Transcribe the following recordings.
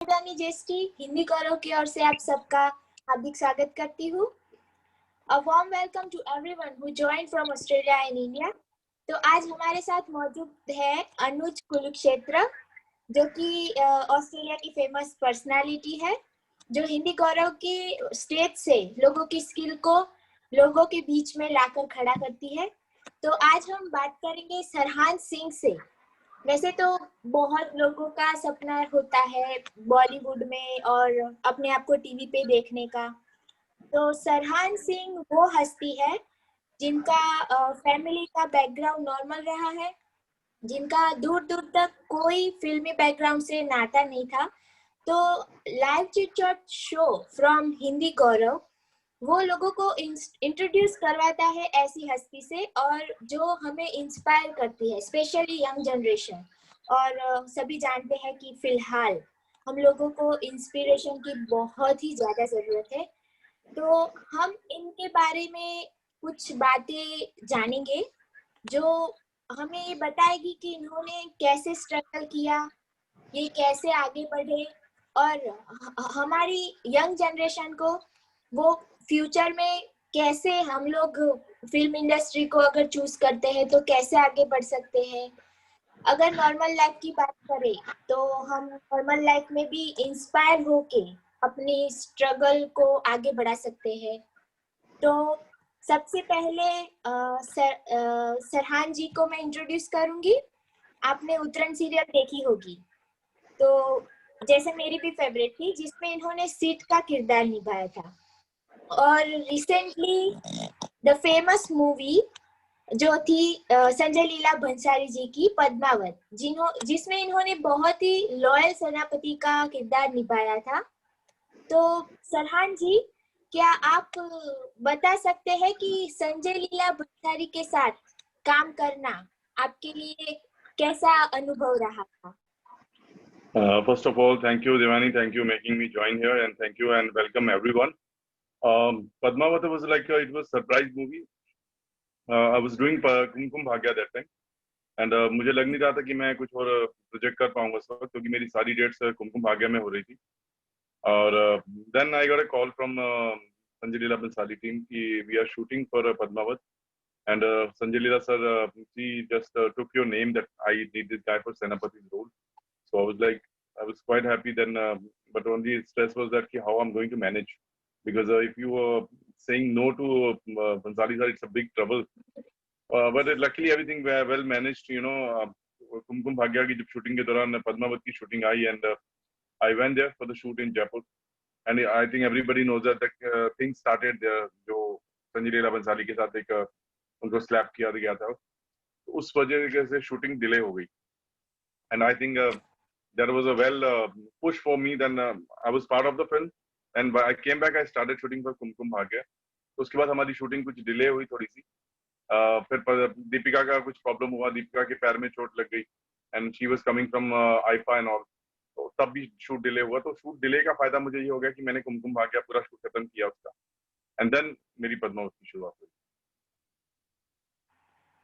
रानी zesty Hindi करो की ओर से आप सबका हार्दिक स्वागत करती हूँ। A warm welcome to everyone who joined from Australia and India। तो आज हमारे साथ मौजूद है अनुज कुरुक्षेत्र, जो कि ऑस्ट्रेलिया की फेमस पर्सनालिटी है, जो हिंदी गौरव की स्टेज से लोगों की स्किल को लोगों के बीच में लाकर खड़ा करती है। तो आज हम बात करेंगे सरहान सिंह से। वैसे तो बहुत लोगों का सपना होता है बॉलीवुड में और अपने आप को टीवी पे देखने का। तो सरहान सिंह वो हस्ती है जिनका फैमिली का बैकग्राउंड नॉर्मल रहा है, जिनका दूर दूर तक कोई फिल्मी बैकग्राउंड से नाता नहीं था। तो live chit chat show from Hindi Gaurav वो लोगों को इंट्रोड्यूस करवाता है ऐसी हस्ती से, और जो हमें इंस्पायर करती है, स्पेशली यंग जनरेशन। और सभी जानते हैं कि फिलहाल हम लोगों को इंस्पिरेशन की बहुत ही ज़्यादा ज़रूरत है। तो हम इनके बारे में कुछ बातें जानेंगे जो हमें ये बताएगी कि इन्होंने कैसे स्ट्रगल किया, ये कैसे आगे बढ़े, और हमारी यंग जनरेशन को वो फ्यूचर में कैसे हम लोग फिल्म इंडस्ट्री को अगर चूज करते हैं तो कैसे आगे बढ़ सकते हैं। अगर नॉर्मल लाइफ की बात करें तो हम नॉर्मल लाइफ में भी इंस्पायर होके अपनी स्ट्रगल को आगे बढ़ा सकते हैं। तो सबसे पहले सरहान जी को मैं इंट्रोड्यूस करूंगी। आपने उतरन सीरियल देखी होगी, तो जैसे मेरी भी फेवरेट थी, जिसमें इन्होंने सीट का किरदार निभाया था। और रिसेंटली द फेमस मूवी जो थी संजय लीला भंसाली जी की पद्मावत, जिसमें इन्होंने बहुत ही लॉयल सेनापति का किरदार निभाया था। तो सरहान जी, क्या आप बता सकते हैं कि संजय लीला भंसाली के साथ काम करना आपके लिए कैसा अनुभव रहा था? First of all, thank you, Devani. Thank you making me join here, and thank you and welcome everyone. Padmavati was like it was a surprise movie. I was doing Kumkum Bhagya that time, and मुझे लग नहीं रहा था कि मैं कुछ और project कर पाऊंगा उस वक्त, क्योंकि मेरी सारी डेट्स कुमकुम भाग्य में हो रही थी। और then I got a call from Sanjay Leela Bhansali team कि we are shooting for Padmavat, and Sanjay Leela sir, he just took your name that I need this guy for Senapati's role. So I was like, I was quite happy then, but only stress was that how I'm going to manage, because if you were saying no to Bhansali sir, it's a big trouble. But luckily everything well managed. You know, Kumkum Bhagya की जब shooting के दौरान पद्मावत की shooting I, and I went there for the shoot in Jaipur, and I think everybody knows that the things started there. जो संजय लीला बंसाली के साथ एक उनको slap किया गया था, उस वजह से shooting delay हो गई, and I think there was a push for me. Then I was part of the film, and I came back. I started shooting for Kumkum Bhagya. उसके बाद हमारी शूटिंग कुछ डिले हुई थोड़ी सी। फिर दीपिका का कुछ प्रॉब्लम हुआ, दीपिका के पैर में चोट लग गई, and she was coming from IIFA and all, तो तब भी शूट डिले हुआ। तो शूट डिले का फायदा मुझे ये हो गया कि मैंने कुमकुम भाग्य पूरा शूट खत्म किया उसका, एंड देन मेरी पद्मावत की शुरुआत हुई।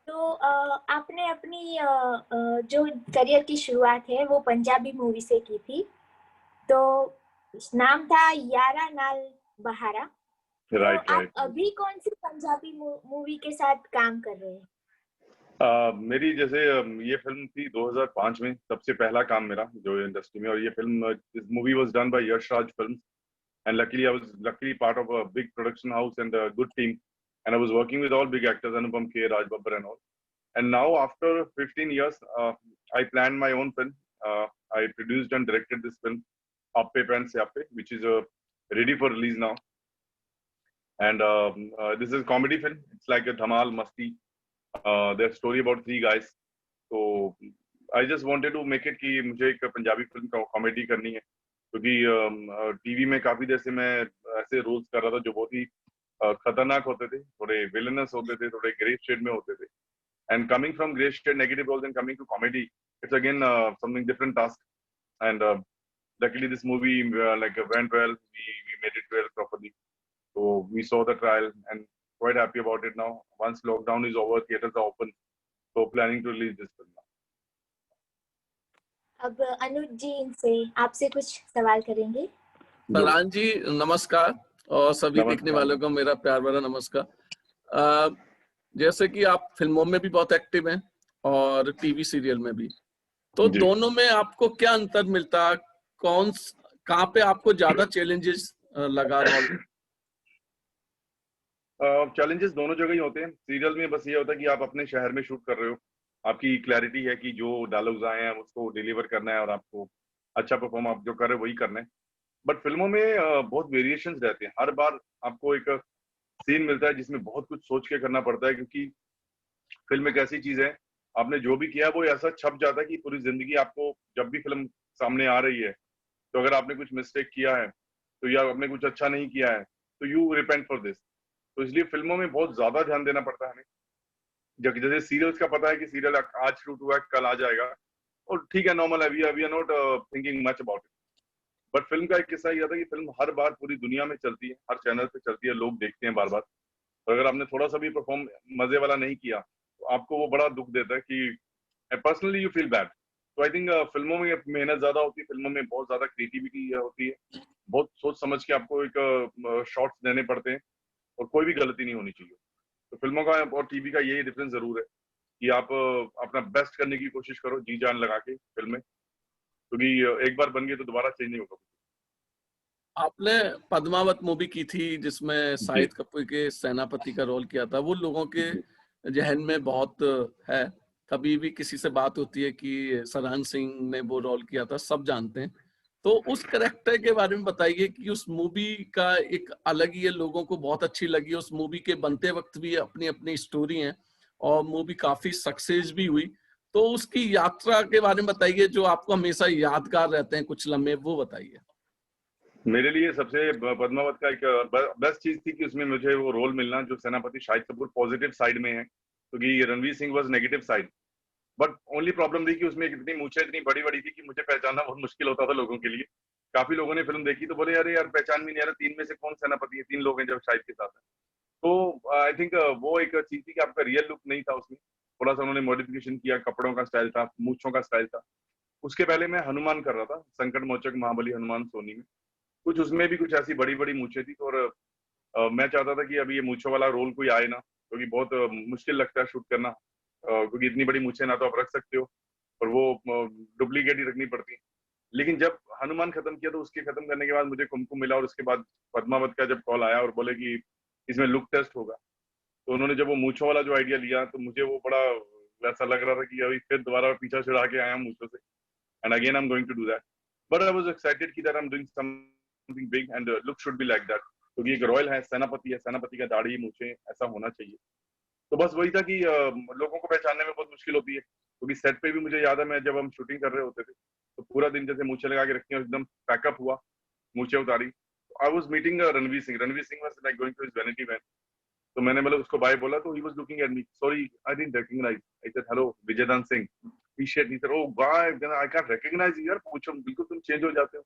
तो आपने अपनी जो करियर की शुरुआत है वो पंजाबी मूवी से की थी, तो नाम था यारा नाल बहारा। राइट, आप अभी कौन सी पंजाबी मूवी के साथ काम कर रहे हैं? मेरी जैसे ये फिल्म थी 2005 में, सबसे पहला काम मेरा जो इंडस्ट्री में, और ये film, this movie was done by Yash Raj films, and luckily I was part of a big production house and a good team, and I was working with all big actors, Anupam Kher, Raj Babbar and all. And now after 15 years, I planned my own film. I produced and directed this film, Appe Pen Syappe, which is ready for release now. And this is a comedy film. It's like a dhamal masti. There's story about three guys. So I just wanted to make it कि मुझे एक Punjabi film का comedy करनी है, क्योंकि TV में काफी देर से मैं ऐसे रोल्स कर रहा था जो बहुत ही खतरनाक होते थे, थोड़े विलेनस होते थे, थोड़े ग्रे शेड में होते थे, and coming from grey shade negative roles and coming to comedy, it's again something different task. And luckily this movie went well. We made it well properly, so we saw the trial and quite happy about it now. Once lockdown is over, theaters are open, so planning to release this film now. अब अनुज जी इनसे आपसे कुछ सवाल करेंगे। फरहान जी नमस्कार और सभी देखने नमस्कार। वालों को मेरा प्यार भरा नमस्कार। जैसे कि आप फिल्मों में भी बहुत एक्टिव हैं और टीवी सीरियल में भी, तो जी। दोनों में आपको क्या अंतर मिलता? कहाँ पे आपको ज्यादा चैलेंजेस लगा रोल? चैलेंजेस दोनों जगह ही होते हैं। सीरियल में बस ये होता है कि आप अपने शहर में शूट कर रहे हो, आपकी क्लैरिटी है कि जो डायलॉग्स आए हैं उसको डिलीवर करना है और आपको अच्छा परफॉर्म आप जो कर रहे हो वही करना है। बट फिल्मों में बहुत वेरिएशंस रहते हैं। हर बार आपको एक सीन मिलता है जिसमें बहुत कुछ सोच के करना पड़ता है, क्योंकि फिल्म एक ऐसी चीज है, आपने जो भी किया वो ऐसा छप जाता है कि पूरी जिंदगी आपको जब भी फिल्म सामने आ रही है, तो अगर आपने कुछ मिस्टेक किया है तो या आपने कुछ अच्छा नहीं किया है तो यू रिपेंट फॉर दिस। तो इसलिए फिल्मों में बहुत ज्यादा ध्यान देना पड़ता है हमें। जैसे सीरियल्स का पता है कि सीरियल आज शूट हुआ है कल आ जाएगा और ठीक है, नॉर्मल है, we are not thinking much about it. But film का एक किस्सा यह था कि फिल्म हर बार पूरी दुनिया में चलती है, हर चैनल पे चलती है, लोग देखते हैं बार बार। तो अगर आपने थोड़ा सा भी परफॉर्म मजे वाला नहीं किया तो आपको वो बड़ा दुख देता है कि पर्सनली यू फील बैड। तो आई थिंक फिल्मों में मेहनत ज्यादा होती है, फिल्मों में बहुत ज्यादा क्रिएटिविटी होती है, बहुत सोच समझ के आपको एक शॉट्स देने पड़ते हैं और कोई भी गलती नहीं होनी चाहिए। तो फिल्मों का और टीवी का यही डिफरेंस जरूर है कि आप अपना बेस्ट करने की कोशिश करो, जी जान लगा के फिल्म में, क्योंकि एक बार बन गई तो दोबारा चेंज नहीं होगा। आपने पद्मावत मूवी की थी जिसमें जी शाहिद कपूर के सेनापति का रोल किया था। वो लोगों के जी। जहन में बहुत है। कभी भी किसी से बात होती है कि सरहन सिंह ने वो रोल किया था, सब जानते हैं। तो उस करेक्टर के बारे में बताइए कि उस मूवी का एक अलग ही है, लोगों को बहुत अच्छी लगी। उस मूवी के बनते वक्त भी अपनी अपनी स्टोरी है और मूवी काफी सक्सेस भी हुई। तो उसकी यात्रा के बारे में बताइए, जो आपको हमेशा यादगार रहते हैं कुछ लम्हे, वो बताइए। मेरे लिए सबसे पद्मावत का एक बेस्ट चीज थी कि उसमें मुझे वो रोल मिलना जो सेनापति शाहिद कपूर पॉजिटिव साइड में है, क्योंकि Ranveer Singh was negative side. But only problem थी कि उसमें इतनी मूछें इतनी बड़ी बड़ी थी कि मुझे पहचानना बहुत मुश्किल होता था लोगों के लिए। काफी लोगों ने फिल्म देखी तो बोले अरे यार पहचान भी नहीं आ रहा, तीन में से कौन सेनापति है, तीन लोग हैं जब शाहिद के साथ है। तो आई थिंक वो एक चीज थी कि आपका रियल लुक नहीं था उसमें, थोड़ा सा उन्होंने मॉडिफिकेशन किया, कपड़ों का स्टाइल था, मूछों का स्टाइल था। उसके पहले मैं हनुमान कर रहा था, संकट मोचक महाबली हनुमान सोनी में, कुछ उसमें भी कुछ ऐसी बड़ी बड़ी मूछें थी। तो और मैं चाहता था कि अभी ये मूछों वाला रोल कोई आए ना, क्योंकि बहुत मुश्किल लगता है शूट करना, क्योंकि इतनी बड़ी मूछें ना तो आप रख सकते हो और वो डुप्लीकेट ही रखनी पड़ती है। लेकिन जब हनुमान खत्म किया तो उसके खत्म करने के बाद मुझे कुमकुम मिला, और उसके बाद पद्मावत का जब कॉल आया और बोले कि इसमें लुक टेस्ट होगा, तो उन्होंने जब वो मूछों वाला जो आइडिया लिया तो मुझे वो बड़ा वैसा लग रहा था कि अभी फिर दोबारा पीछा छुड़ा के आया मूछों से, and again I am going to do that. But I was excited कि that I am doing something big and look should be like that, क्योंकि एक रॉयल है, सेनापति का दाढ़ी मूछें ऐसा होना चाहिए। तो बस वही था कि लोगों को पहचानने में बहुत मुश्किल होती है, क्योंकि सेट पे भी मुझे याद है मैं जब हम शूटिंग कर रहे होते थे तो पूरा दिन जैसे मूछें लगा के रखी और एकदम पैकअप हुआ, मूछें उतारी। I was meeting Ranveer Singh was like going to his vanity van. तो मैंने मतलब उसको बाय बोला तो he was looking at me, sorry I didn't recognise. I said hello Vijaydan Singh, he said, he said oh bye I can't recognise you यार, पूछो बिल्कुल तुम चेंज हो जाते हो।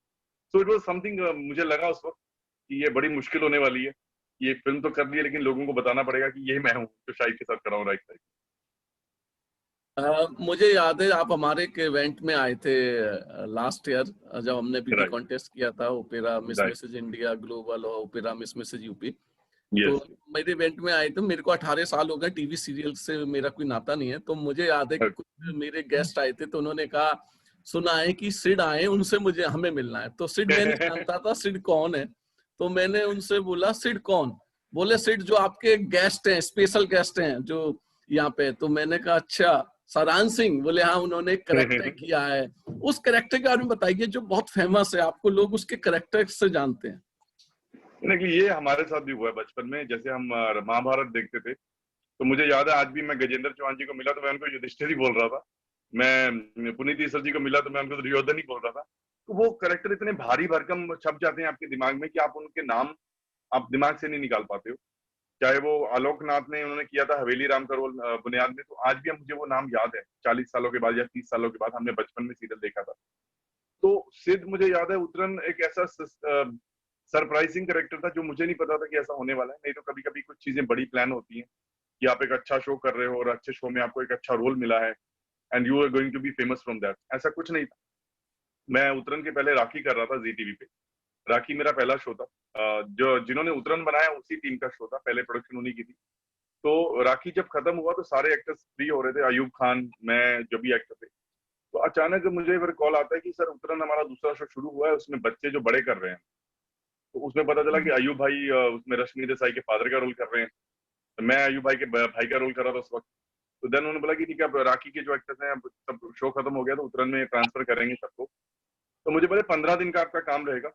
सो इट वाज समथिंग, मुझे लगा उस वक्त कि ये बड़ी मुश्किल होने वाली है, ये फिल्म तो कर ली है लेकिन लोगों को बताना पड़ेगा कि ये मैं हूँ जो शाहिद के साथ खड़ा हूँ राइट साइड। मुझे याद है आप हमारे एक इवेंट में आए थे लास्ट ईयर, जब हमने ब्यूटी राइट कॉन्टेस्ट किया था, opera Miss right. Mrs India global और ओपेरा मिस मिसेज यूपी। तो यस। मेरे इवेंट में आए थे। मेरे को 18 साल हो गए, टीवी सीरियल से मेरा कोई नाता नहीं है। तो मुझे याद है कि कुछ मेरे गेस्ट आए थे तो उन्होंने कहा सुना है कि सिड आए, उनसे मुझे हमें मिलना है। तो सिड मैं नहीं जानता था सिड कौन है। तो मैंने उनसे बोला सिड कौन? बोले सिड जो आपके गेस्ट हैं, स्पेशल गेस्ट हैं जो यहाँ पे। तो मैंने कहा अच्छा सरहन सिंह? बोले हाँ, उन्होंने एक करेक्टर किया है। उस करेक्टर के बारे में बताइए जो बहुत फेमस है, आपको लोग उसके करेक्टर से जानते हैं। नहीं, ये हमारे साथ भी हुआ है बचपन में, जैसे हम महाभारत देखते थे तो मुझे याद है आज भी, मैं गजेंद्र चौहान जी को मिला तो मैं उनको युधिष्ठिर ही बोल रहा था, मैं पुनीत ईसर जी को मिला तो मैं उनको दुर्योधन ही बोल रहा था। तो वो करेक्टर इतने भारी भरकम छप जाते हैं आपके दिमाग में कि आप उनके नाम आप दिमाग से नहीं निकाल पाते हो। चाहे वो आलोक नाथ ने उन्होंने किया था हवेली राम का रोल बुनियाद में, तो आज भी मुझे वो नाम याद है, 40 सालों के बाद या 30 सालों के बाद हमने बचपन में सीरियल देखा था। तो सिद्ध मुझे याद है उतरन एक ऐसा सरप्राइजिंग करेक्टर था जो मुझे नहीं पता था कि ऐसा होने वाला है। नहीं तो कभी कभी कुछ चीजें बड़ी प्लान होती हैं कि आप एक अच्छा शो कर रहे हो और अच्छे शो में आपको एक अच्छा रोल मिला है and you are going to be famous from that, ऐसा कुछ नहीं था। मैं उतरन के पहले राखी कर रहा था जी टीवी पे। राखी मेरा पहला शो था। जो जिन्होंने उतरन बनाया उसी टीम का शो था, पहले प्रोडक्शन उन्हीं की थी। तो राखी जब खत्म हुआ तो सारे एक्टर्स फ्री हो रहे थे, अयूब खान, मैं, जो भी एक्टर थे। तो अचानक मुझे फिर कॉल आता है कि सर उतरन हमारा दूसरा शो शुरू हुआ है, उसमें बच्चे जो बड़े कर रहे हैं। तो उसमें पता चला कि अयूब भाई उसमें रश्मि देसाई के फादर का रोल कर रहे हैं। तो मैं अयूब भाई के भाई का रोल कर रहा था उस वक्त। तो देन उन्होंने बोला कि ठीक है, अब राखी के जो एक्टर्स हैं, अब सब शो खत्म हो गया तो उतरन में ट्रांसफर करेंगे सबको। तो मुझे बोले 15 दिन का आपका काम रहेगा,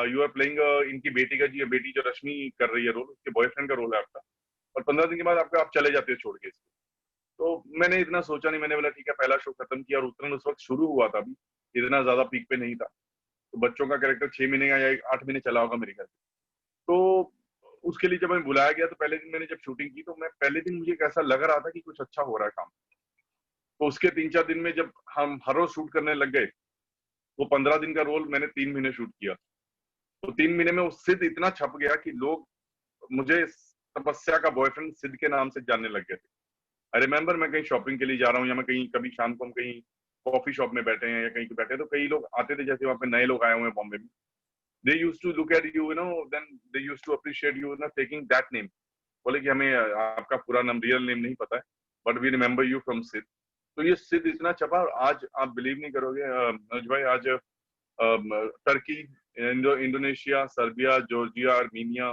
यू आर प्लेइंग इनकी बेटी का, जी बेटी जो रश्मि कर रही है रोल, उसके बॉयफ्रेंड का रोल है आपका, और 15 दिन के बाद आपका आप चले जाते हो छोड़ के इसको। तो मैंने इतना सोचा नहीं, मैंने बोला ठीक है, पहला शो खत्म किया, और उतरन उस वक्त शुरू हुआ था, अभी इतना ज्यादा पीक पे नहीं था। तो बच्चों का कैरेक्टर 6 महीने का या 8 महीने चला होगा मेरे घर। तो उसके लिए जब मैं बुलाया गया तो पहले दिन मैंने जब शूटिंग की तो मैं पहले दिन मुझे ऐसा लग रहा था कि कुछ अच्छा हो रहा है काम। तो उसके 3-4 दिन में जब हम हर रोज शूट करने लग गए, वो 15 दिन का रोल मैंने 3 महीने शूट किया। तो 3 महीने में वो सिद्ध इतना छप गया कि लोग मुझे तपस्या का बॉयफ्रेंड सिद्ध के नाम से जानने लग गए थे। आई रिमेम्बर, मैं कहीं शॉपिंग के लिए जा रहा हूँ या मैं कहीं कभी शाम को हम कहीं कॉफी शॉप में बैठे हैं या कहीं पे बैठे हैं, तो कई लोग आते थे, जैसे वहां पे नए लोग आए हुए हैं बॉम्बे में। They use to look at you, then they use to appreciate you taking that name. बोले कि हमें आपका पूरा नाम, रियल नेम नहीं पता है, but we remember you from सिद्ध। तो ये सिद्ध इतना छपा, और आज आप बिलीव नहीं करोगे अनुज भाई, आज Turkey, Indonesia, Serbia, Georgia, Armenia,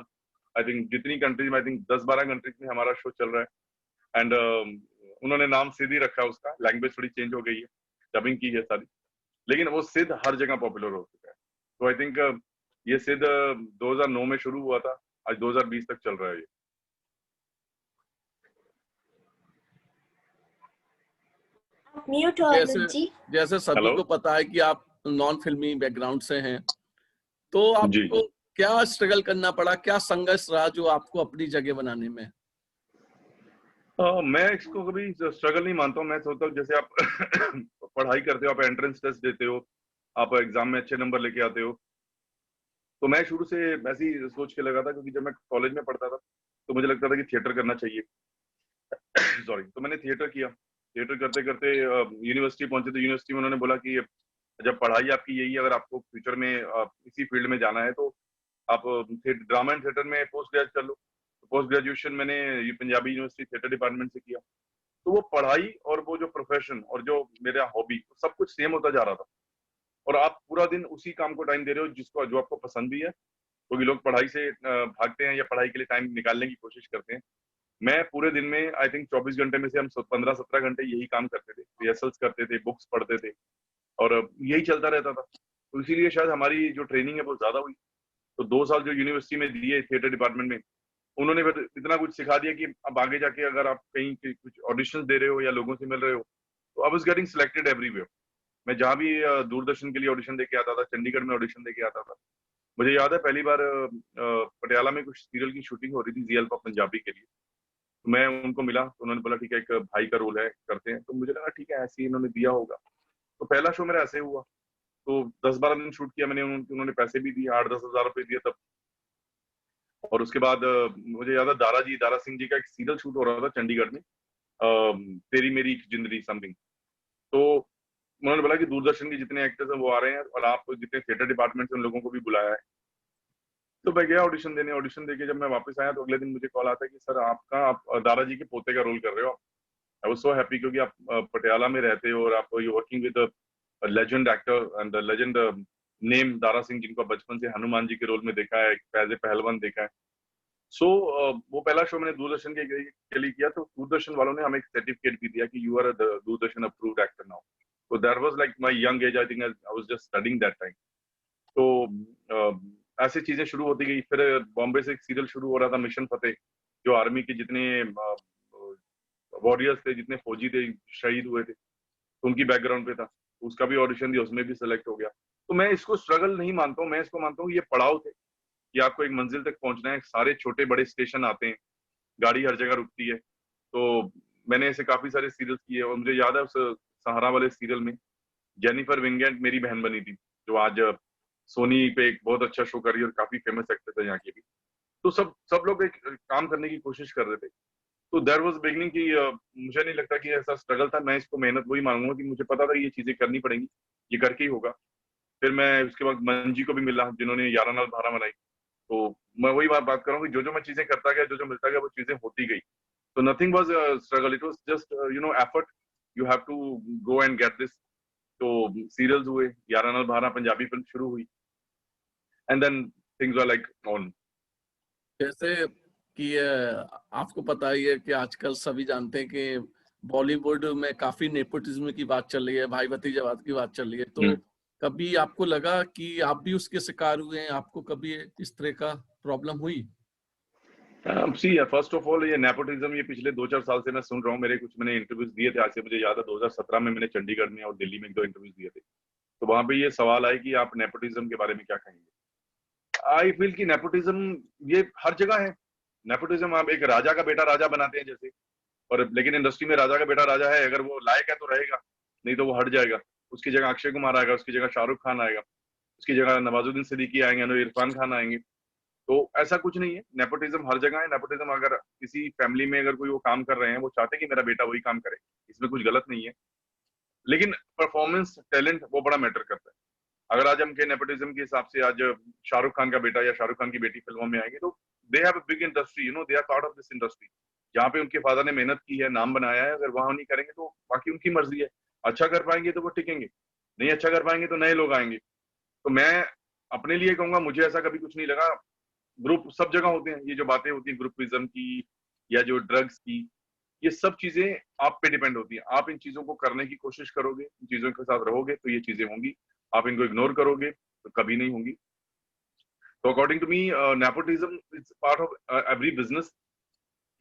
I think जितनी कंट्रीज में, आई थिंक 10-12 कंट्रीज में हमारा शो चल रहा है। एंड उन्होंने नाम सिद्ध ही रखा है, उसका लैंग्वेज थोड़ी चेंज हो गई है, डबिंग की है सारी, लेकिन वो सिद्ध हर जगह पॉपुलर हो चुका है। तो आई थिंक ये सिद्ध 2009 में शुरू हुआ था, आज 2020 तक चल रहा है ये। म्यूट हो जैसे अनुज जी। जैसे सभी हेलो को पता है कि आप नॉन फिल्मी बैकग्राउंड से हैं, तो जी आपको जी। क्या स्ट्रगल करना पड़ा, क्या संघर्ष रहा जो आपको अपनी जगह बनाने में? मैं इसको कभी स्ट्रगल नहीं मानता हूँ। मैं सोचता हूँ जैसे आप पढ़ाई करते हो, आप एंट्रेंस टेस्ट देते हो, आप एग्जाम में अच्छे नंबर लेके आते हो। तो मैं शुरू से ऐसी सोच के लगा था, क्योंकि जब मैं कॉलेज में पढ़ता था तो मुझे लगता था कि थिएटर करना चाहिए। सॉरी। तो मैंने थिएटर किया। थिएटर करते करते यूनिवर्सिटी पहुंचे, तो यूनिवर्सिटी में उन्होंने बोला कि जब पढ़ाई आपकी यही है, अगर आपको फ्यूचर में इसी फील्ड में जाना है, तो आप ड्रामा एंड थिएटर में पोस्ट ग्रेजुएट कर लो। पोस्ट ग्रेजुएशन मैंने ये पंजाबी यूनिवर्सिटी थिएटर डिपार्टमेंट से किया। तो वो पढ़ाई और वो जो प्रोफेशन और जो मेरा हॉबी, सब कुछ सेम होता जा रहा था। और आप पूरा दिन उसी काम को टाइम दे रहे हो जिसको, जो आपको पसंद भी है, क्योंकि लोग पढ़ाई से भागते हैं या पढ़ाई के लिए टाइम निकालने की कोशिश करते हैं। मैं पूरे दिन में आई थिंक 24 घंटे में से हम 15-17 घंटे यही काम करते थे, रिहर्सल्स करते थे, बुक्स पढ़ते थे, और यही चलता रहता था। तो इसीलिए शायद हमारी जो ट्रेनिंग है वो ज्यादा हुई। तो 2 साल जो यूनिवर्सिटी में दिए थिएटर डिपार्टमेंट में, उन्होंने फिर इतना कुछ सिखा दिया कि अब आगे जाके अगर आप कहीं कुछ ऑडिशन दे रहे हो या लोगों से मिल रहे हो, तो I was getting selected everywhere. मैं जहाँ भी दूरदर्शन के लिए ऑडिशन देके आता था, चंडीगढ़ में ऑडिशन देके आता था। मुझे याद है पहली बार पटियाला में कुछ सीरियल की शूटिंग हो रही थी, जी अल्फा पंजाबी के लिए। तो मैं उनको मिला, तो उन्होंने बोला ठीक है, एक भाई का रोल है, करते हैं। तो मुझे लगा ठीक है, ऐसे ही इन्होंने दिया होगा। तो पहला शो मेरा ऐसे हुआ। तो 10-12 दिन शूट किया मैंने, उन्होंने पैसे भी दिए, 8-10 हजार रुपए दिए तब। और उसके बाद मुझे याद है दारा सिंह जी का एक सीरियल शूट हो रहा था चंडीगढ़ में, तेरी मेरी जिंदगी समथिंग। तो उन्होंने बोला कि दूरदर्शन के जितने एक्टर्स हैं वो आ रहे हैं, और आप जितने थिएटर डिपार्टमेंट से उन लोगों को भी बुलाया है। तो मैं गया ऑडिशन देने। ऑडिशन देके जब मैं वापस आया तो अगले दिन मुझे कॉल आता है कि सर आप दारा जी के पोते का रोल कर रहे हो। आई वाज सो हैप्पी, क्योंकि आप पटियाला में रहते हो और आप you working with legend actor and legend name Dara Singh, जिनको बचपन से हनुमान जी के रोल में देखा है, एज ए पहलवान देखा है। सो वो पहला शो मैंने दूरदर्शन के लिए किया। तो दूरदर्शन वालों ने हमें एक सर्टिफिकेट भी दिया कि you are Doordarshan approved actor now. तो that was like my young age, I think I was just studying that time. तो ऐसी चीजें शुरू होती गई। फिर बॉम्बे से एक सीरियल शुरू हो रहा था, मिशन फतेह, जो आर्मी के जितने वॉरियर्स थे, जितने फौजी थे, शहीद हुए थे, तो उनकी बैकग्राउंड पे था। तो उसका भी ऑडिशन दिया, उसमें भी सिलेक्ट हो गया। तो मैं इसको स्ट्रगल नहीं मानता हूँ, मैं इसको मानता हूँ ये पड़ाव थे कि आपको एक मंजिल तक पहुंचना है। सारे छोटे बड़े स्टेशन आते हैं, गाड़ी हर जगह रुकती है। तो मैंने ऐसे काफी सारे सीरियल्स किए, और मुझे याद है उस सहारा वाले सीरियल में जेनिफर विंगेट मेरी बहन बनी थी, जो आज सोनी पे एक बहुत अच्छा शो कर रही है और काफी फेमस एक्ट्रेस है यहाँ की भी। तो सब सब लोग एक काम करने की कोशिश कर रहे थे। तो देयर वाज बिगनिंग की मुझे नहीं लगता कि ऐसा स्ट्रगल था। मैं इसको मेहनत वही मानूंगा कि मुझे पता था ये चीजें करनी पड़ेंगी, ये करके ही होगा। फिर मैं उसके बाद मंजी को भी मिला जिन्होंने 11 नाल 12 बनाई। तो मैं वही बात कर रहा हूँ कि जो जो मैं चीजें करता गया, जो जो मिलता गया, वो चीजें होती गई। तो nothing was struggle, it was just effort. You have to go and get this. तो सीरियल्स हुए, 11 नाल 12 पंजाबी फिल्म शुरू हुई, and then things were like on. जैसे कि आपको पता ही है कि आजकल सभी जानते हैं कि बॉलीवुड में काफी नेपोटिज्म की बात चल रही है, भाई भतीजावाद की बात चल रही है। तो कभी आपको लगा कि आप भी उसके शिकार हुए हैं? आपको कभी इस तरह का प्रॉब्लम हुई? सी फर्स्ट ऑफ ऑल, ये नेपोटिज्म ये पिछले 2-4 साल से मैं सुन रहा हूँ। मेरे कुछ मैंने इंटरव्यूज दिए थे, आज से मुझे याद है 2017 में मैंने चंडीगढ़ में और दिल्ली में 1-2 इंटरव्यूज दिए थे। तो वहां पे ये सवाल आए कि आप नेपोटिज्म के बारे में क्या कहेंगे। आई फील कि नेपोटिज्म ये हर जगह है। नेपोटिज्म, आप एक राजा का बेटा राजा बनाते हैं जैसे, और लेकिन इंडस्ट्री में राजा का बेटा राजा है, अगर वो लायक है तो रहेगा, नहीं तो वो हट जाएगा। उसकी जगह अक्षय कुमार आएगा, उसकी जगह शाहरुख खान आएगा, उसकी जगह नवाजुद्दीन सिद्दीकी आएंगे, इरफान खान आएंगे। तो ऐसा कुछ नहीं है, नेपोटिज्म हर जगह है। नेपोटिज्म अगर किसी फैमिली में अगर कोई वो काम कर रहे हैं, वो चाहते हैं कि मेरा बेटा वही काम करे, इसमें कुछ गलत नहीं है। लेकिन परफॉर्मेंस, टैलेंट, वो बड़ा मैटर करता है। अगर आज हम के नेपोटिज्म के हिसाब से आज शाहरुख खान का बेटा या शाहरुख खान की बेटी फिल्मों में आएंगे, तो they have a big industry, they are part of this industry. जहाँ पे उनके फादर ने मेहनत की है, नाम बनाया है, अगर वहां नहीं करेंगे तो बाकी उनकी मर्जी है। अच्छा कर पाएंगे तो वो टिकेंगे, नहीं अच्छा कर पाएंगे तो नए लोग आएंगे। तो मैं अपने लिए कहूंगा, मुझे ऐसा कभी कुछ नहीं लगा। ग्रुप सब जगह होते हैं, ये जो बातें होती हैं ग्रुपिज्म की या जो ड्रग्स की, ये सब चीजें आप पे डिपेंड होती है। आप इन चीजों को करने की कोशिश करोगे, इन चीजों के साथ रहोगे तो ये चीजें होंगी। आप इनको इग्नोर करोगे तो कभी नहीं होंगी। तो according to me, nepotism is part of every business.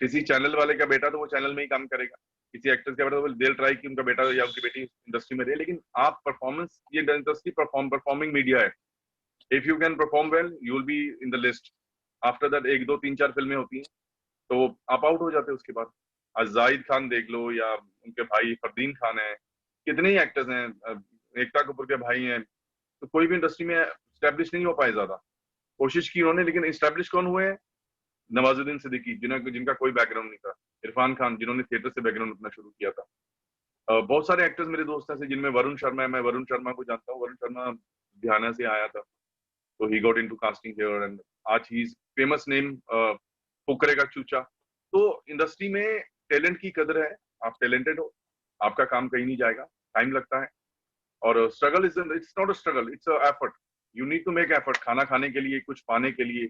किसी चैनल वाले का बेटा तो वो चैनल में ही काम करेगा, किसी एक्टर का बेटा तो दिल ट्राई कि उनका बेटा या उनकी बेटी इंडस्ट्री में रहे। लेकिन आप परफॉर्मेंस, ये इंडस्ट्री परफॉर्मिंग मीडिया है। If you can perform well, you will be in the list. After that 1, 2, 3, 4 फिल्में होती हैं तो आप आउट हो जाते हैं उसके बाद। आज जाहिद खान देख लो या उनके भाई फरदीन खान है, कितने ही एक्टर्स हैं, एकता कपूर के भाई हैं। तो कोई भी इंडस्ट्री में स्टैब्लिश नहीं हो पाए, ज्यादा कोशिश की उन्होंने, लेकिन स्टैब्लिश कौन हुए हैं? नवाजुद्दीन सिद्दीकी, जिनका कोई बैकग्राउंड नहीं था। इरफान खान, जिन्होंने थिएटर से बैकग्राउंड अपना शुरू किया था। बहुत सारे एक्टर्स मेरे दोस्त हैं जिनमें वरुण शर्मा है। मैं वरुण शर्मा को जानता हूँ। वरुण शर्मा लुधियाना से आया था, तो he got into casting here and आज he is famous name, Fukrey का चूचा। तो इंडस्ट्री में टैलेंट की कदर है। आप टैलेंटेड हो, आपका काम कहीं नहीं जाएगा, टाइम लगता है। और struggle is, it's not a struggle, it's a effort. You need to make effort. खाना खाने के लिए, कुछ पाने के लिए,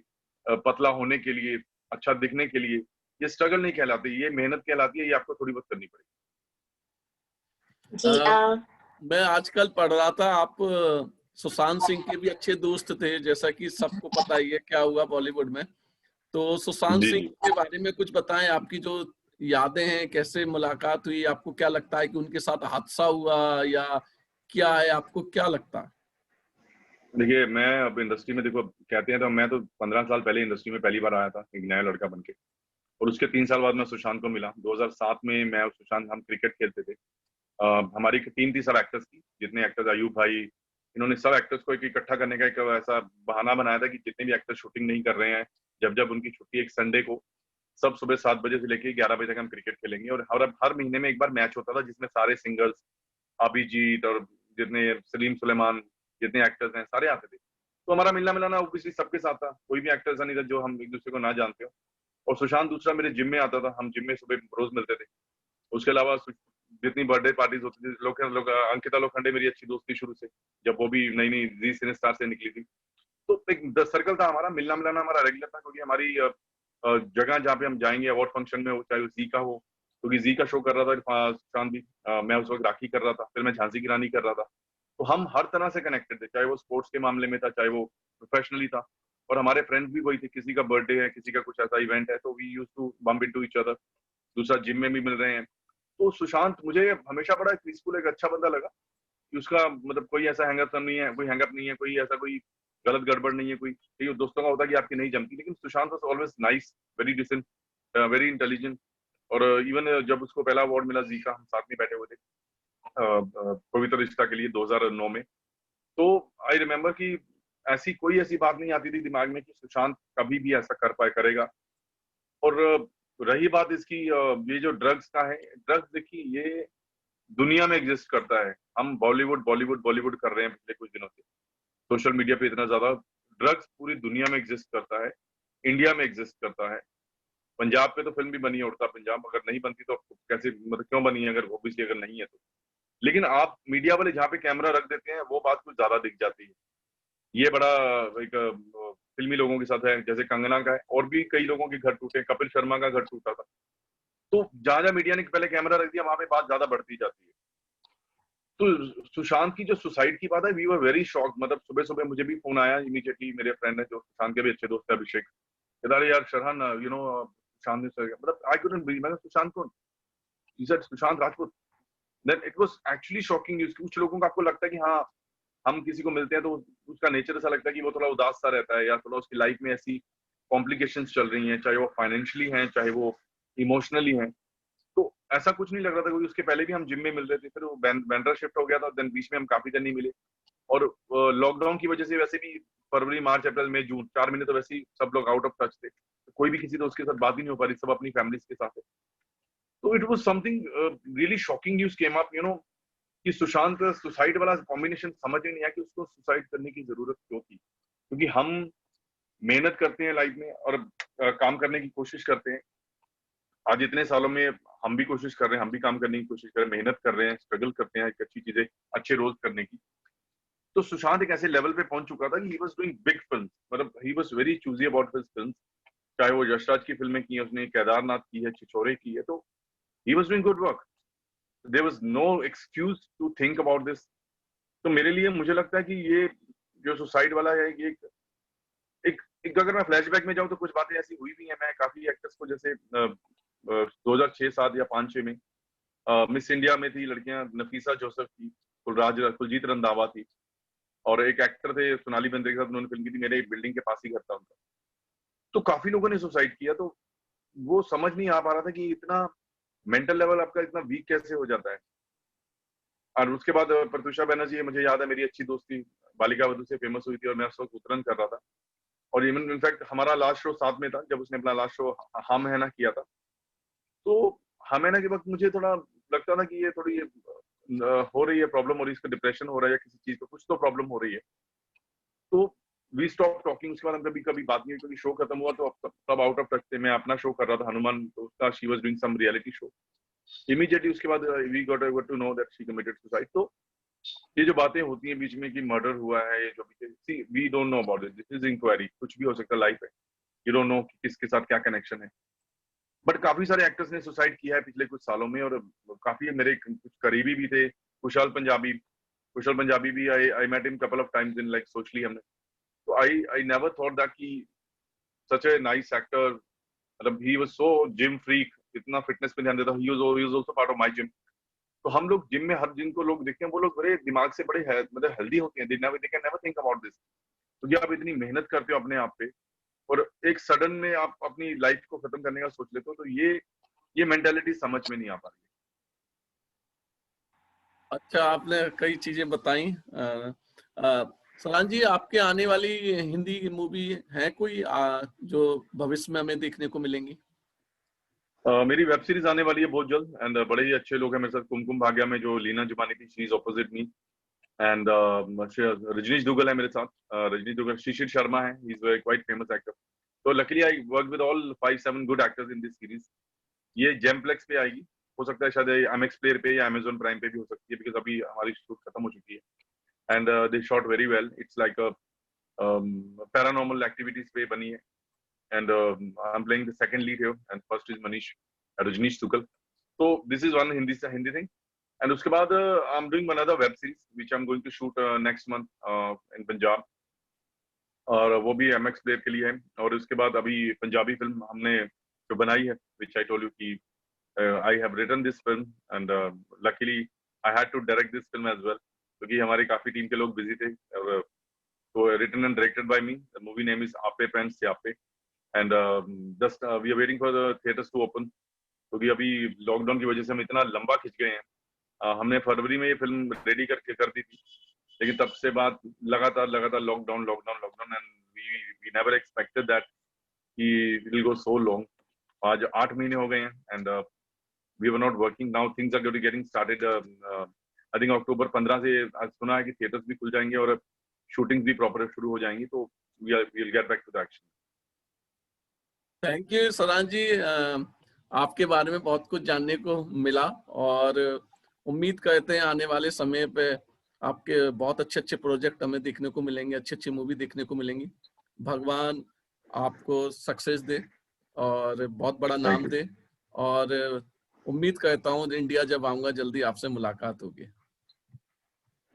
पतला होने के लिए, अच्छा दिखने के लिए, ये स्ट्रगल नहीं कहलाती, ये मेहनत कहलाती है। ये आपको थोड़ी बहुत करनी पड़ेगी। मैं आजकल पढ़ रहा था, आप सुशांत सिंह के भी अच्छे दोस्त थे, जैसा कि सबको पता ही है क्या हुआ बॉलीवुड में। तो सुशांत जी सिंह जी। के बारे में कुछ बताएं, आपकी जो यादें हैं, कैसे मुलाकात हुई, आपको क्या लगता है कि उनके साथ हादसा हुआ या क्या है, आपको क्या लगता है? देखिए, मैं अब इंडस्ट्री में, देखो कहते हैं तो मैं तो 15 साल पहले इंडस्ट्री में पहली बार आया था एक नया लड़का बन के, और उसके 3 साल बाद मैं सुशांत को मिला। 2007 में मैं और सुशांत, हम क्रिकेट खेलते थे। हमारी एक टीम थी, सब एक्टर्स की, जितने एक्टर्स, अयूब भाई, इन्होंने सब एक्टर्स को एक इकट्ठा करने का एक ऐसा बहाना बनाया था कि जितने भी एक्टर्स शूटिंग नहीं कर रहे हैं, जब जब उनकी छुट्टी, एक संडे को सब सुबह 7 बजे से लेकर 11 बजे तक हम क्रिकेट खेलेंगे। और हर महीने में एक बार मैच होता था जिसमें सारे सिंगर्स, अभिजीत और जितने सलीम सुलेमान, जितने एक्टर्स हैं, सारे आते थे। तो हमारा मिलना मिलाना ऑब्वियसली सबके साथ था, कोई भी एक्टर ऐसा नहीं था जो हम एक दूसरे को ना जानते हो। और सुशांत दूसरा मेरे जिम में आता था, हम जिम में सुबह रोज मिलते थे। उसके अलावा जितनी बर्थडे पार्टीज होती थी, अंकिता लोखंडे मेरी अच्छी दोस्ती शुरू से, जब वो भी नई नई जी सिने स्टार से निकली थी। तो एक सर्कल था हमारा, मिलना मिलाना हमारा रेगुलर था, क्योंकि हमारी जगह जहाँ पे हम जाएंगे अवार्ड फंक्शन में, वो चाहे जी का हो, क्योंकि जी का शो कर रहा था सुशांत भी, मैं उस वक्त राखी कर रहा था, फिर मैं झांसी की रानी कर रहा था। तो हम हर तरह से कनेक्टेड थे, चाहे वो स्पोर्ट्स के मामले में था, चाहे वो प्रोफेशनली था। और हमारे फ्रेंड्स भी वही थे, किसी का बर्थडे है, किसी का कुछ ऐसा इवेंट है, तो we use to bump into each other. दूसरा, जिम में भी मिल रहे हैं। तो सुशांत मुझे हमेशा बड़ा पीसफुल, एक अच्छा बंदा लगा कि उसका मतलब कोई ऐसा हैंगअप नहीं है, कोई हैंगअप नहीं है, कोई ऐसा कोई गलत गड़बड़ नहीं है। कोई ये दोस्तों का होता है कि आपकी नहीं जमती, लेकिन Sushant was always nice, very decent, very intelligent. और इवन जब उसको पहला अवार्ड मिला जी का, हम साथ में बैठे हुए थे पवित्र रिश्ता के लिए 2009 में। तो आई रिमेम्बर कि ऐसी बात नहीं आती थी दिमाग में कि सुशांत कभी भी ऐसा कर पाए, करेगा। और रही बात इसकी, ये जो ड्रग्स का है, ड्रग्स देखिए ये दुनिया में एग्जिस्ट करता है। हम बॉलीवुड बॉलीवुड बॉलीवुड कर रहे हैं पिछले कुछ दिनों से, सोशल मीडिया पे इतना ज्यादा ड्रग्स पूरी दुनिया में एग्जिस्ट करता है, इंडिया में एग्जिस्ट करता है। पंजाब पे तो फिल्म भी बनी है उड़ता पंजाब, अगर नहीं बनती तो कैसे, मतलब क्यों बनी है, अगर ऑब्वियसली अगर नहीं है तो। लेकिन आप मीडिया वाले जहाँ पे कैमरा रख देते हैं वो बात कुछ ज्यादा दिख जाती है। ये बड़ा एक फिल्मी लोगों के साथ है, जैसे कंगना का है, और भी कई लोगों के घर टूटे, कपिल शर्मा का घर टूटा था। तो जहां जहां मीडिया ने पहले कैमरा रख दिया वहां पे बात ज्यादा बढ़ती जाती है। तो सुशांत की जो सुसाइड की बात है, वी वर वेरी शॉक। मतलब सुबह सुबह मुझे भी फोन आया इमीडिएटली, मेरे फ्रेंड है जो सुशांत के भी अच्छे दोस्त है, अभिषेक, कहता यार शरहान, यू नो सुशांत ने, मतलब आई कुडंट बिलीव। मैंने सुशांत कौन? He said Sushant Rajput. Then it was actually shocking news. कुछ लोगों को आपको लगता है कि हाँ, हम किसी को मिलते हैं तो उसका नेचर ऐसा लगता है कि वो थोड़ा उदास सा रहता है, या थोड़ा उसकी लाइफ में ऐसी कॉम्प्लिकेशंस चल रही हैं, चाहे वो फाइनेंशियली हैं, चाहे वो इमोशनली हैं। तो ऐसा कुछ नहीं लग रहा था, क्योंकि उसके पहले भी हम जिम में मिल रहे थे, फिर वो बैंड्रा शिफ्ट हो गया था, देन बीच में हम काफी दिन नहीं मिले। और लॉकडाउन की वजह से वैसे भी फरवरी, मार्च, अप्रैल, मई, जून 4 महीने तो वैसे ही सब लोग आउट ऑफ टच थे, तो कोई भी किसी दोस्त के साथ बात ही नहीं हो पा रही, सब अपनी फैमिलीज के साथ है। तो it was something really shocking news came up, you know, कि सुशांत सुसाइड वाला कॉम्बिनेशन समझ ही नहीं आया कि उसको सुसाइड करने की जरूरत क्यों थी। क्योंकि हम मेहनत करते हैं लाइफ में और काम करने की कोशिश करते हैं। आज इतने सालों में हम भी कोशिश कर रहे हैं, हम भी काम करने की कोशिश कर रहे हैं, मेहनत कर रहे हैं, स्ट्रगल करते हैं एक अच्छी चीजें, अच्छे रोल करने की। तो सुशांत एक ऐसे लेवल पे पहुंच चुका था कि he was doing big films, मतलब he was very choosy about his films. चाहे वो यशराज की फिल्में की है उसने, केदारनाथ की है, छिछोरे की है, तो he was doing good work. There was no excuse to think about this. तो मेरे लिए मुझे लगता है कि ये जो सुसाइड वाला है, ये एक अगर मैं फ्लैशबैक में जाऊं तो कुछ बातें ऐसी हुई भी हैं। मैं काफी एक्टर्स को, जैसे 2006, 7 या 5, 6 में मिस इंडिया में थी लड़कियां, नफीसा जोसेफ थी, कुलजीत रंधावा थी, और एक एक्टर थे सोनाली बेंद्रे के साथ उन्होंने फिल्म की थी, मेरे बिल्डिंग के पास ही घर था उनका। तो काफी लोगों ने सुसाइड किया। तो वो समझ नहीं आ पा रहा था कि इतना मेंटल लेवल आपका इतना वीक कैसे हो जाता है। और उसके बाद प्रत्युषा बनर्जी, मुझे याद है मेरी अच्छी दोस्ती, बालिका वधू से फेमस हुई थी, और मैं उस वक्त उत्तरायण कर रहा था, और इवन इनफैक्ट हमारा लास्ट शो साथ में था जब उसने अपना लास्ट शो हम है ना किया था। तो हम है ना के वक्त मुझे थोड़ा लगता था कि ये थोड़ी हो रही है प्रॉब्लम, हो रही है, इसको डिप्रेशन हो रहा है या किसी चीज को कुछ तो प्रॉब्लम हो रही है। तो वी स्टॉप टॉकिंग। उसके बाद हम कभी कभी बात नहीं हुई, क्योंकि शो खत्म हुआ तो तब आउट ऑफ टच थे। मैं अपना शो कर रहा था हनुमान, तो उसका she was doing some reality show. Immediately उसके बाद we got to know that she committed suicide. तो ये जो बातें होती हैं बीच में कि मर्डर हुआ है, ये जो भी, see we don't know about it, this is inquiry, कुछ भी हो सकता है, लाइफ है, यू डोंट नो किसके साथ क्या कनेक्शन है। बट काफी सारे एक्टर्स ने सुसाइड किया है पिछले कुछ सालों में, और काफी मेरे कुछ करीबी भी थे। कुशल पंजाबी भी, I met him couple of times in like socially हमने। तो आई नेवर थॉट दैट कि सच ए नाइस एक्टर, मतलब he was so gym freak, इतना फिटनेस पे ध्यान देता। He was also part of my gym. तो हम लोग जिम में हर जिनको लोग देखते हैं वो लोग बड़े दिमाग से बड़े मतलब हेल्दी होते हैं, they can never think about this. क्योंकि आप इतनी मेहनत करते हो अपने आप पे, और एक सडन में आप अपनी लाइफ को खत्म करने का सोच लेते हो, तो ये मेंटालिटी समझ में नहीं आ पा रही अच्छा, आपने कई चीजें बताई। सरान जी, आपके आने वाली हिंदी मूवी है कोई जो भविष्य में हमें देखने को मिलेंगी? है। मेरी वेब सीरीज आने वाली है बहुत जल्द, एंड बड़े ही अच्छे लोग हैं मेरे साथ। कुमकुम भाग्या में जो लीना जुबानी थी, she is opposite me, and Rajneesh Duggal है मेरे साथ। रजनीश दुग्गल, शिशिर शर्मा है, he is quite famous actor. तो luckily I work with all 5-7 good actors in this series. ये जेमप्लेक्स पे आएगी, हो सकता है शायद एमएक्स प्लेयर पे या अमेजोन प्राइम पे भी हो सकती है, बिकॉज अभी हमारी शूट खत्म हो चुकी है। And they shot very well, it's like paranormal activities पे बनी है। And I am playing the second lead here, and first is Manish Rajneesh Duggal. तो this is one Hindi thing. And उसके बाद I am doing one other web series which I am going to shoot next month in Punjab, और वो भी MX player के लिए है। और उसके बाद अभी पंजाबी फिल्म हमने जो बनाई है, व्हिच आई टोल्ड यू कि I have written this film, and luckily I had to direct this film as well, क्योंकि हमारी काफी टीम के लोग बिजी थे। और तो written and directed by me. The movie name is Ape Pants Syape, and just we are waiting for the theaters to open, क्योंकि अभी लॉकडाउन की वजह से हम इतना लंबा खिंच गए हैं। हमने फरवरी में ये फिल्म रेडी करके कर दी थी, लेकिन तब से बाद लगातार lockdown, and we never expected that कि it will go so long. आज 8 महीने हो गए हैं, and we were not working. Now things are going to getting started. I think अक्टूबर 15 से आज सुना है कि थिएटर्स भी खुल जाएंगे, और शूटिंग भी प्रॉपर शुरू हो जाएंगी, तो we'll get back to the action. Thank you सरान जी, आपके बारे में बहुत कुछ जानने को मिला और उम्मीद करते हैं आने वाले समय पे आपके बहुत अच्छे अच्छे प्रोजेक्ट हमें देखने को मिलेंगे, अच्छी अच्छी मूवी देखने को मिलेंगी। भगवान आपको सक्सेस दे और बहुत बड़ा नाम दे, और उम्मीद करता हूँ इंडिया जब आऊंगा जल्दी आपसे मुलाकात होगी।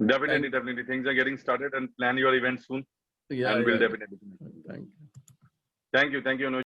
Definitely. Things are getting started and plan your event soon. Yeah, And we'll yeah. definitely. Thank you. Thank you, Anuj.